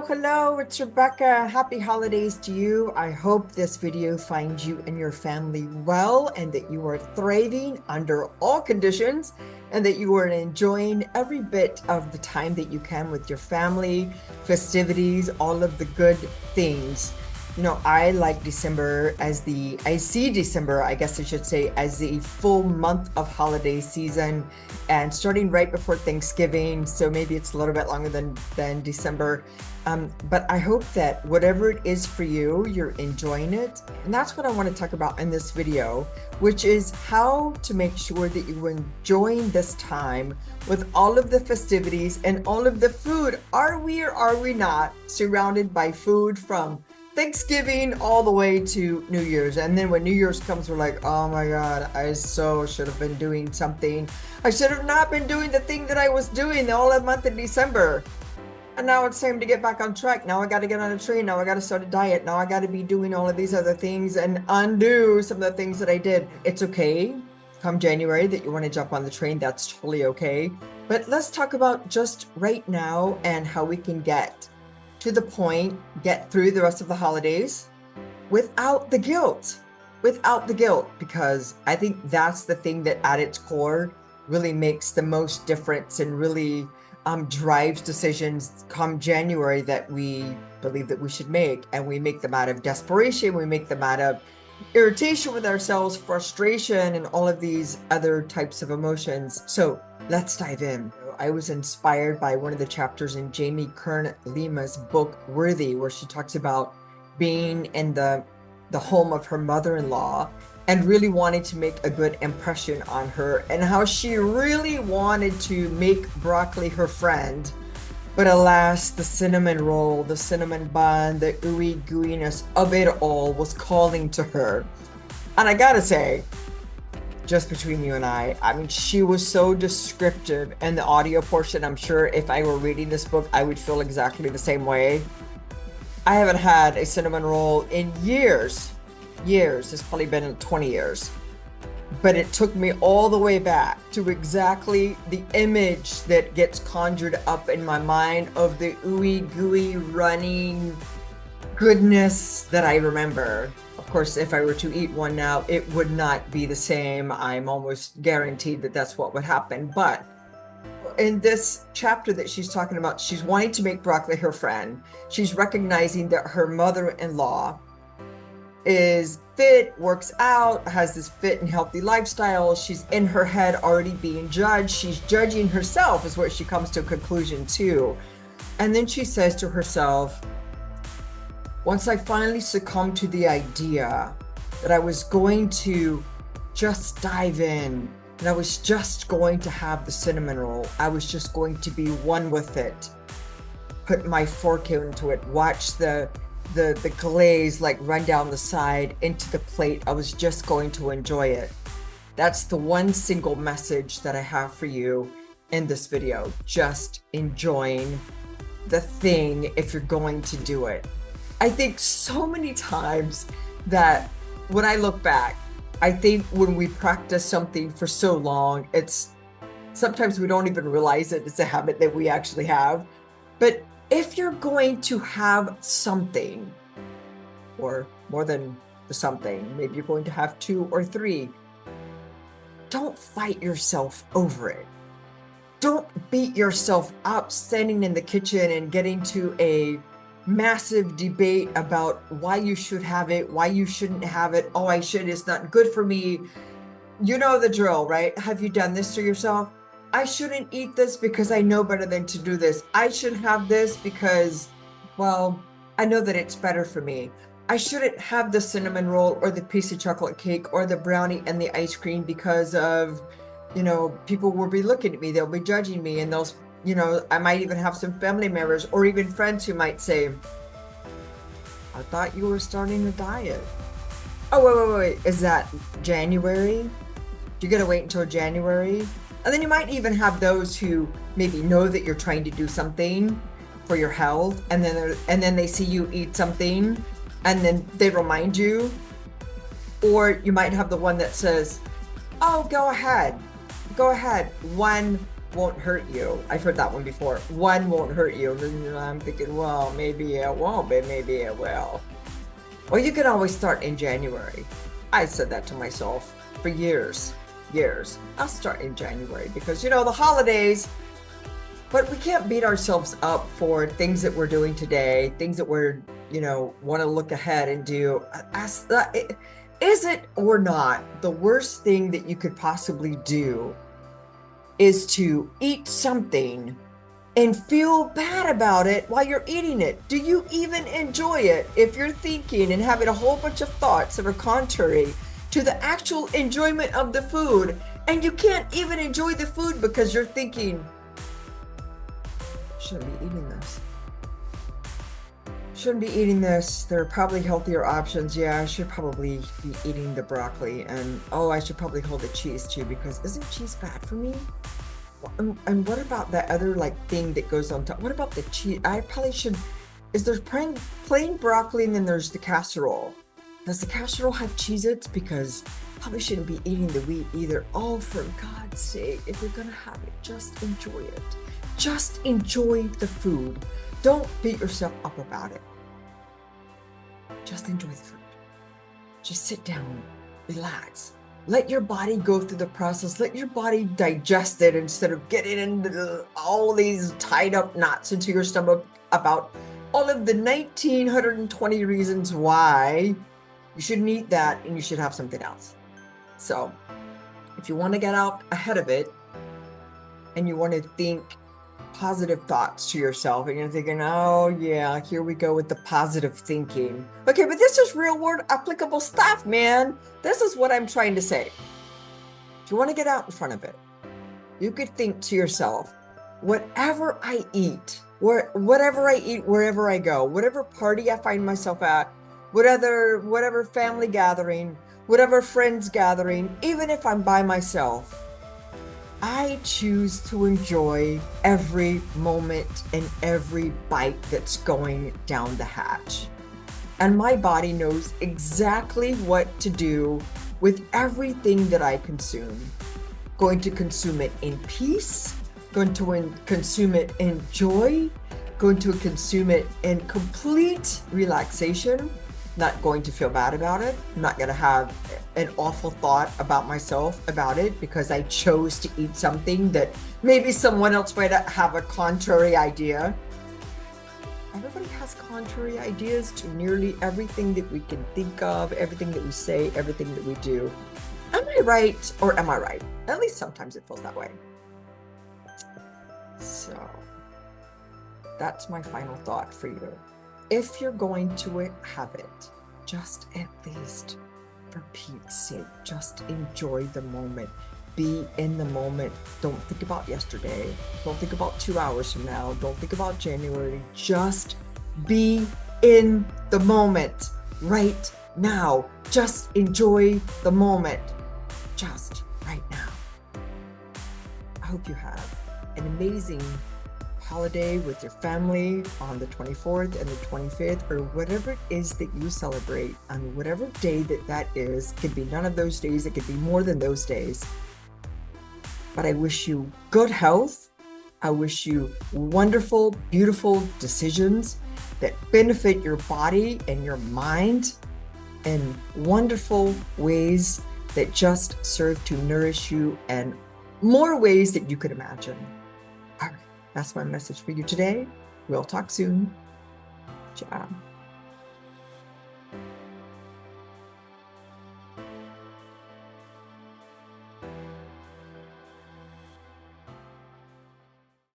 Hello, it's Rebecca. Happy holidays to you. I hope this video finds you and your family well and that you are thriving under all conditions and that you are enjoying every bit of the time that you can with your family, festivities, all of the good things. I like December I see December, I guess I should say, as the full month of holiday season and starting right before Thanksgiving. So maybe it's a little bit longer than December. But I hope that whatever it is for you, you're enjoying it. And that's what I want to talk about in this video, which is how to make sure that you're enjoying this time with all of the festivities and all of the food. Are we or are we not surrounded by food from Thanksgiving all the way to New Year's? And then when New Year's comes, we're like, oh my God, I so should have been doing something. I should have not been doing the thing that I was doing all the month of December. And now it's time to get back on track. Now I got to get on a train. Now I got to start a diet. Now I got to be doing all of these other things and undo some of the things that I did. It's okay come January that you want to jump on the train. That's totally okay. But let's talk about just right now and how we can get to the point, get through the rest of the holidays without the guilt, because I think that's the thing that at its core really makes the most difference and really drives decisions come January that we believe that we should make. And we make them out of desperation. We make them out of irritation with ourselves, frustration, and all of these other types of emotions. So let's dive in. I was inspired by one of the chapters in Jamie Kern Lima's book, Worthy, where she talks about being in the home of her mother-in-law and really wanting to make a good impression on her, and how she really wanted to make broccoli her friend. But alas, the cinnamon roll, the cinnamon bun, the ooey gooiness of it all was calling to her. And I gotta say, just between you and I mean, she was so descriptive in the audio portion. I'm sure if I were reading this book, I would feel exactly the same way. I haven't had a cinnamon roll in years. It's probably been 20 years. But it took me all the way back to exactly the image that gets conjured up in my mind of the ooey gooey running goodness that I remember. Of course, if I were to eat one now, it would not be the same. I'm almost guaranteed that that's what would happen. But in this chapter that she's talking about, she's wanting to make broccoli her friend. She's recognizing that her mother-in-law is fit, works out, has this fit and healthy lifestyle. She's in her head already being judged. She's judging herself is where she comes to a conclusion too. And then she says to herself, once I finally succumbed to the idea that I was going to just dive in and I was just going to have the cinnamon roll, I was just going to be one with it, put my fork into it, watch the glaze like run down the side into the plate. I was just going to enjoy it. That's the one single message that I have for you in this video. Just enjoying the thing if you're going to do it. I think so many times that when I look back, I think when we practice something for so long, sometimes we don't even realize it. It's a habit that we actually have. But if you're going to have something, or more than the something, maybe you're going to have 2 or 3, don't fight yourself over it. Don't beat yourself up standing in the kitchen and getting to a massive debate about why you should have it, why you shouldn't have it. Oh, I should, it's not good for me. You know the drill, right? Have you done this to yourself? I shouldn't eat this because I know better than to do this. I should have this because, well, I know that it's better for me. I shouldn't have the cinnamon roll or the piece of chocolate cake or the brownie and the ice cream because of, people will be looking at me, they'll be judging me, and I might even have some family members or even friends who might say, I thought you were starting a diet. Oh, wait. Is that January? You gotta wait until January? And then you might even have those who maybe know that you're trying to do something for your health, and then they see you eat something, and then they remind you. Or you might have the one that says, oh, go ahead. One won't hurt you. I've heard that one before. One won't hurt you. And I'm thinking, well, maybe it won't, but maybe it will. Well, you can always start in January. I said that to myself for years. I'll start in January because, you know, the holidays, but we can't beat ourselves up for things that we're doing today, things that we're, you know, want to look ahead and do. Is it or not the worst thing that you could possibly do is to eat something and feel bad about it while you're eating it? Do you even enjoy it if you're thinking and having a whole bunch of thoughts that are contrary to the actual enjoyment of the food, and you can't even enjoy the food because you're thinking, shouldn't be eating this. Shouldn't be eating this. There are probably healthier options. Yeah, I should probably be eating the broccoli, and oh, I should probably hold the cheese too, because isn't cheese bad for me? And what about that other like thing that goes on top? What about the cheese? I probably should. Is there plain broccoli and then there's the casserole? Does the casserole have Cheez-Its? Because I probably shouldn't be eating the wheat either. Oh, for God's sake, if you're gonna have it, just enjoy it. Just enjoy the food. Don't beat yourself up about it. Just enjoy the food. Just sit down, relax. Let your body go through the process. Let your body digest it instead of getting into all these tied up knots into your stomach about all of the 1,920 reasons why you shouldn't eat that and you should have something else. So if you want to get out ahead of it and you want to think positive thoughts to yourself and you're thinking, oh yeah, here we go with the positive thinking. Okay, but this is real world applicable stuff, man. This is what I'm trying to say. If you want to get out in front of it, you could think to yourself, whatever I eat, whatever I eat, wherever I go, whatever party I find myself at, whatever family gathering, whatever friends gathering, even if I'm by myself, I choose to enjoy every moment and every bite that's going down the hatch. And my body knows exactly what to do with everything that I consume. Going to consume it in peace, going to consume it in joy, going to consume it in complete relaxation, not going to feel bad about it. I'm not going to have an awful thought about myself about it because I chose to eat something that maybe someone else might have a contrary idea. Everybody has contrary ideas to nearly everything that we can think of, everything that we say, everything that we do. Am I right or am I right? At least sometimes it feels that way. So that's my final thought for you. If you're going to have it, just at least, for Pete's sake, just enjoy the moment. Be in the moment. Don't think about yesterday. Don't think about 2 hours from now. Don't think about January. Just be in the moment right now. Just enjoy the moment just right now. I hope you have an amazing holiday with your family on the 24th and the 25th, or whatever it is that you celebrate on whatever day that is. It could be none of those days, it could be more than those days. But I wish you good health. I wish you wonderful, beautiful decisions that benefit your body and your mind in wonderful ways that just serve to nourish you in more ways that you could imagine. All right. That's my message for you today. We'll talk soon. Ciao.